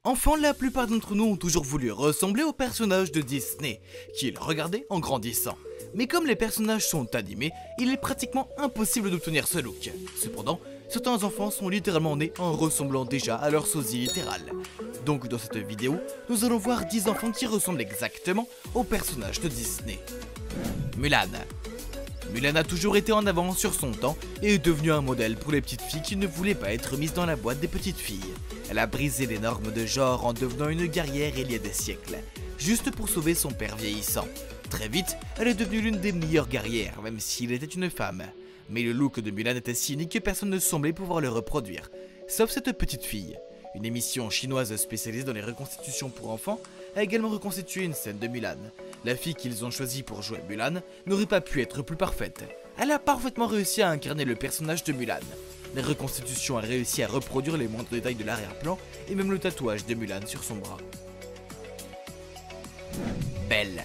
Enfant, la plupart d'entre nous ont toujours voulu ressembler aux personnages de Disney, qu'ils regardaient en grandissant. Mais comme les personnages sont animés, il est pratiquement impossible d'obtenir ce look. Cependant, certains enfants sont littéralement nés en ressemblant déjà à leur sosie littérale. Donc dans cette vidéo, nous allons voir 10 enfants qui ressemblent exactement aux personnages de Disney. Mulan. Mulan a toujours été en avance sur son temps et est devenue un modèle pour les petites filles qui ne voulaient pas être mises dans la boîte des petites filles. Elle a brisé les normes de genre en devenant une guerrière il y a des siècles, juste pour sauver son père vieillissant. Très vite, elle est devenue l'une des meilleures guerrières, même s'il était une femme. Mais le look de Mulan était si unique que personne ne semblait pouvoir le reproduire, sauf cette petite fille. Une émission chinoise spécialisée dans les reconstitutions pour enfants a également reconstitué une scène de Mulan. La fille qu'ils ont choisie pour jouer Mulan n'aurait pas pu être plus parfaite. Elle a parfaitement réussi à incarner le personnage de Mulan. La reconstitution a réussi à reproduire les moindres détails de l'arrière-plan et même le tatouage de Mulan sur son bras. Belle.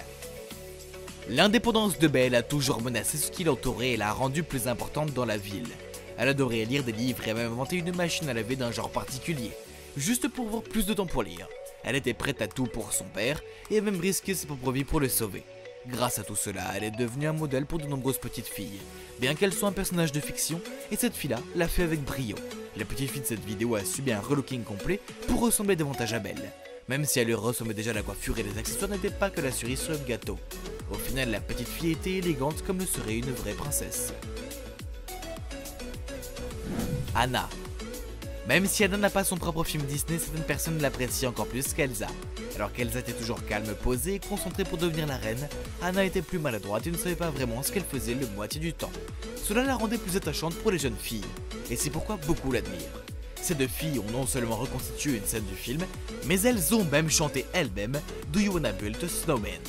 L'indépendance de Belle a toujours menacé ce qui l'entourait et l'a rendue plus importante dans la ville. Elle adorait lire des livres et a même inventé une machine à laver d'un genre particulier, juste pour avoir plus de temps pour lire. Elle était prête à tout pour son père et a même risqué sa propre vie pour le sauver. Grâce à tout cela, elle est devenue un modèle pour de nombreuses petites filles, bien qu'elle soit un personnage de fiction, et cette fille-là l'a fait avec brio. La petite fille de cette vidéo a subi un relooking complet pour ressembler davantage à Belle. Même si elle lui ressemblait déjà, la coiffure et les accessoires n'étaient pas que la cerise sur le gâteau. Au final, la petite fille était élégante comme le serait une vraie princesse. Anna. Même si Anna n'a pas son propre film Disney, certaines personnes l'apprécient encore plus qu'Elsa. Alors qu'Elsa était toujours calme, posée et concentrée pour devenir la reine, Anna était plus maladroite et ne savait pas vraiment ce qu'elle faisait le moitié du temps. Cela la rendait plus attachante pour les jeunes filles, et c'est pourquoi beaucoup l'admirent. Ces deux filles ont non seulement reconstitué une scène du film, mais elles ont même chanté elles-mêmes Do You Wanna Build a Snowman?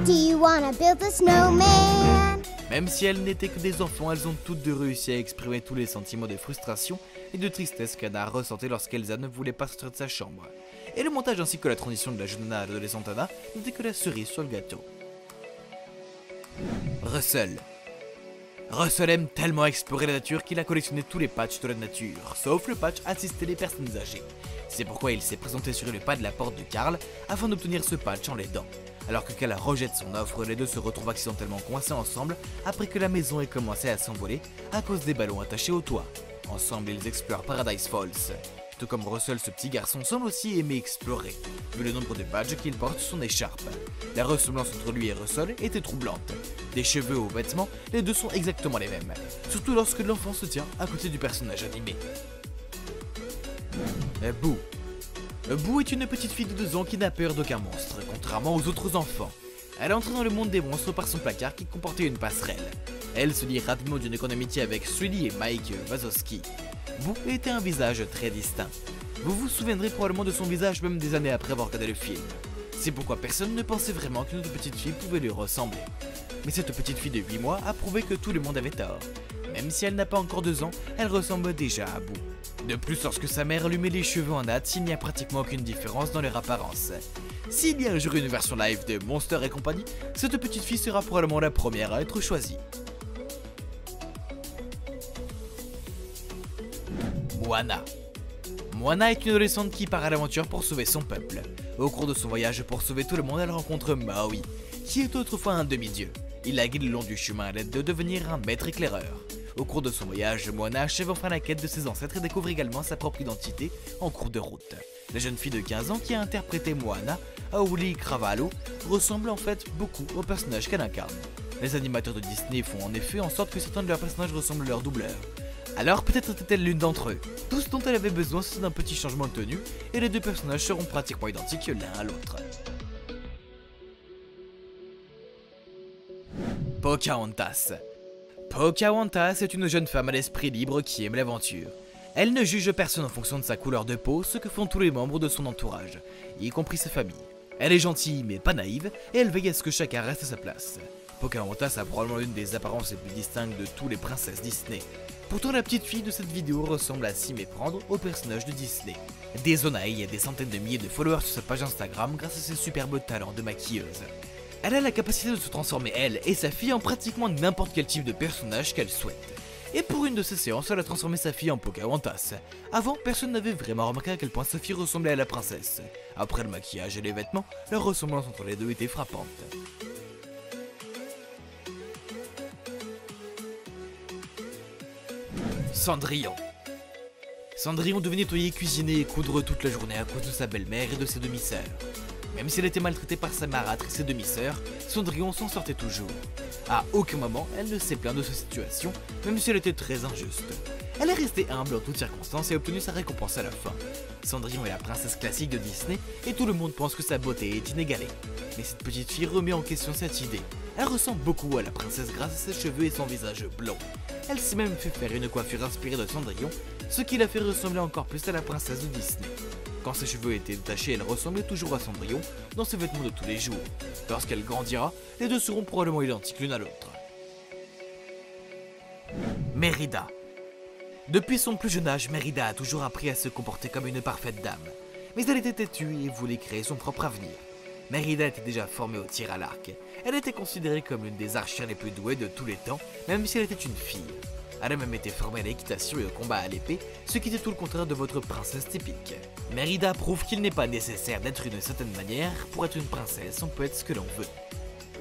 Do you wanna build a snowman? Même si elles n'étaient que des enfants, elles ont toutes deux réussi à exprimer tous les sentiments de frustration et de tristesse qu'Anna ressentait lorsqu'Elsa ne voulait pas sortir de sa chambre. Et le montage ainsi que la transition de la jeune Anna à l'adolescente Anna n'était que la cerise sur le gâteau. Russell. Russell aime tellement explorer la nature qu'il a collectionné tous les patchs de la nature, sauf le patch assister les personnes âgées. C'est pourquoi il s'est présenté sur le pas de la porte de Carl afin d'obtenir ce patch en l'aidant. Alors que Carl rejette son offre, les deux se retrouvent accidentellement coincés ensemble après que la maison ait commencé à s'envoler à cause des ballons attachés au toit. Ensemble, ils explorent Paradise Falls. Tout comme Russell, ce petit garçon semble aussi aimer explorer, vu le nombre de badges qu'il porte sur son écharpe. La ressemblance entre lui et Russell était troublante. Des cheveux aux vêtements, les deux sont exactement les mêmes, surtout lorsque l'enfant se tient à côté du personnage animé. Boo. Boo est une petite fille de 2 ans qui n'a peur d'aucun monstre, contrairement aux autres enfants. Elle est entrée dans le monde des monstres par son placard qui comportait une passerelle. Elle se lie rapidement d'une grande amitié avec Sully et Mike Wazowski. Boo était un visage très distinct. Vous vous souviendrez probablement de son visage même des années après avoir regardé le film. C'est pourquoi personne ne pensait vraiment qu'une autre petite fille pouvait lui ressembler. Mais cette petite fille de 8 mois a prouvé que tout le monde avait tort. Même si elle n'a pas encore 2 ans, elle ressemble déjà à Boo. De plus, lorsque sa mère lui met les cheveux en natte, il n'y a pratiquement aucune différence dans leur apparence. S'il y a un jour une version live de Monster et compagnie, cette petite fille sera probablement la première à être choisie. Moana. Moana est une adolescente qui part à l'aventure pour sauver son peuple. Au cours de son voyage pour sauver tout le monde, elle rencontre Maui, qui est autrefois un demi-dieu. Il la guide le long du chemin à l'aide de devenir un maître éclaireur. Au cours de son voyage, Moana achève enfin la quête de ses ancêtres et découvre également sa propre identité en cours de route. La jeune fille de 15 ans qui a interprété Moana, Auli'i Cravalho, ressemble en fait beaucoup au personnage qu'elle incarne. Les animateurs de Disney font en effet en sorte que certains de leurs personnages ressemblent à leurs doubleurs. Alors peut-être était-elle l'une d'entre eux. Tout ce dont elle avait besoin, c'est d'un petit changement de tenue, et les deux personnages seront pratiquement identiques l'un à l'autre. Pocahontas. Pocahontas est une jeune femme à l'esprit libre qui aime l'aventure. Elle ne juge personne en fonction de sa couleur de peau, ce que font tous les membres de son entourage, y compris sa famille. Elle est gentille mais pas naïve, et elle veille à ce que chacun reste à sa place. Pocahontas a probablement l'une des apparences les plus distinctes de tous les princesses Disney. Pourtant, la petite fille de cette vidéo ressemble à s'y méprendre au personnage de Disney. Désolée a des centaines de milliers de followers sur sa page Instagram grâce à ses superbes talents de maquilleuse. Elle a la capacité de se transformer elle et sa fille en pratiquement n'importe quel type de personnage qu'elle souhaite. Et pour une de ces séances, elle a transformé sa fille en Pocahontas. Avant, personne n'avait vraiment remarqué à quel point sa fille ressemblait à la princesse. Après le maquillage et les vêtements, la ressemblance entre les deux était frappante. Cendrillon. Cendrillon devait nettoyer, cuisiner et coudre toute la journée à cause de sa belle-mère et de ses demi-sœurs. Même si elle était maltraitée par sa marâtre et ses demi-sœurs, Cendrillon s'en sortait toujours. À aucun moment, elle ne s'est plainte de sa situation, même si elle était très injuste. Elle est restée humble en toutes circonstances et a obtenu sa récompense à la fin. Cendrillon est la princesse classique de Disney et tout le monde pense que sa beauté est inégalée. Mais cette petite fille remet en question cette idée. Elle ressemble beaucoup à la princesse grâce à ses cheveux et son visage blond. Elle s'est même fait faire une coiffure inspirée de Cendrillon, ce qui la fait ressembler encore plus à la princesse de Disney. Quand ses cheveux étaient détachés, elle ressemblait toujours à Cendrillon dans ses vêtements de tous les jours. Lorsqu'elle grandira, les deux seront probablement identiques l'une à l'autre. Mérida. Depuis son plus jeune âge, Mérida a toujours appris à se comporter comme une parfaite dame. Mais elle était têtue et voulait créer son propre avenir. Mérida était déjà formée au tir à l'arc. Elle était considérée comme l'une des archères les plus douées de tous les temps, même si elle était une fille. Elle a même été formée à l'équitation et au combat à l'épée, ce qui était tout le contraire de votre princesse typique. Mérida prouve qu'il n'est pas nécessaire d'être d'une certaine manière pour être une princesse, on peut être ce que l'on veut.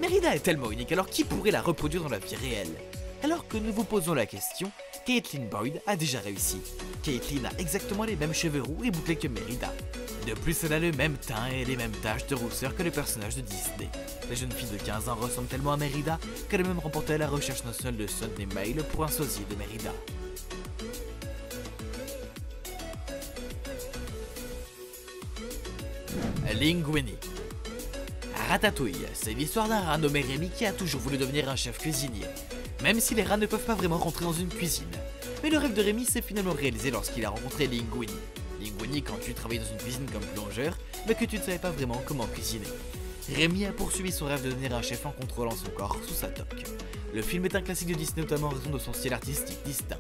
Mérida est tellement unique, alors qui pourrait la reproduire dans la vie réelle? Alors que nous vous posons la question, Caitlin Boyd a déjà réussi. Caitlin a exactement les mêmes cheveux roux et bouclés que Mérida. De plus, elle a le même teint et les mêmes taches de rousseur que les personnages de Disney. La jeune fille de 15 ans ressemble tellement à Mérida qu'elle a même remporté la recherche nationale de Sunday Mail pour un sosie de Mérida. Linguini. Ratatouille, c'est l'histoire d'un rat nommé Rémi qui a toujours voulu devenir un chef cuisinier. Même si les rats ne peuvent pas vraiment rentrer dans une cuisine. Mais le rêve de Rémi s'est finalement réalisé lorsqu'il a rencontré Linguini. Linguini quand tu travaillais dans une cuisine comme plongeur, mais que tu ne savais pas vraiment comment cuisiner. Rémi a poursuivi son rêve de devenir un chef en contrôlant son corps sous sa toque. Le film est un classique de Disney notamment en raison de son style artistique distinct.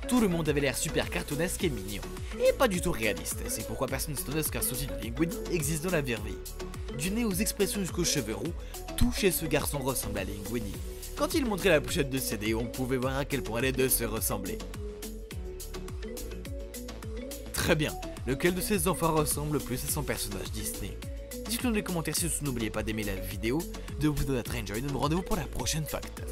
Tout le monde avait l'air super cartoonesque et mignon, et pas du tout réaliste, c'est pourquoi personne ne s'étonne qu'un sosie de Linguini existe dans la vraie vie. Du nez aux expressions jusqu'aux cheveux roux, tout chez ce garçon ressemble à Linguini. Quand il montrait la pochette de CD, on pouvait voir à quel point les deux se ressemblaient. Très bien, lequel de ces enfants ressemble le plus à son personnage Disney? Dites-le dans les commentaires, surtout n'oubliez pas d'aimer la vidéo, de vous donner un très enjoy et de me rendez-vous pour la prochaine fact.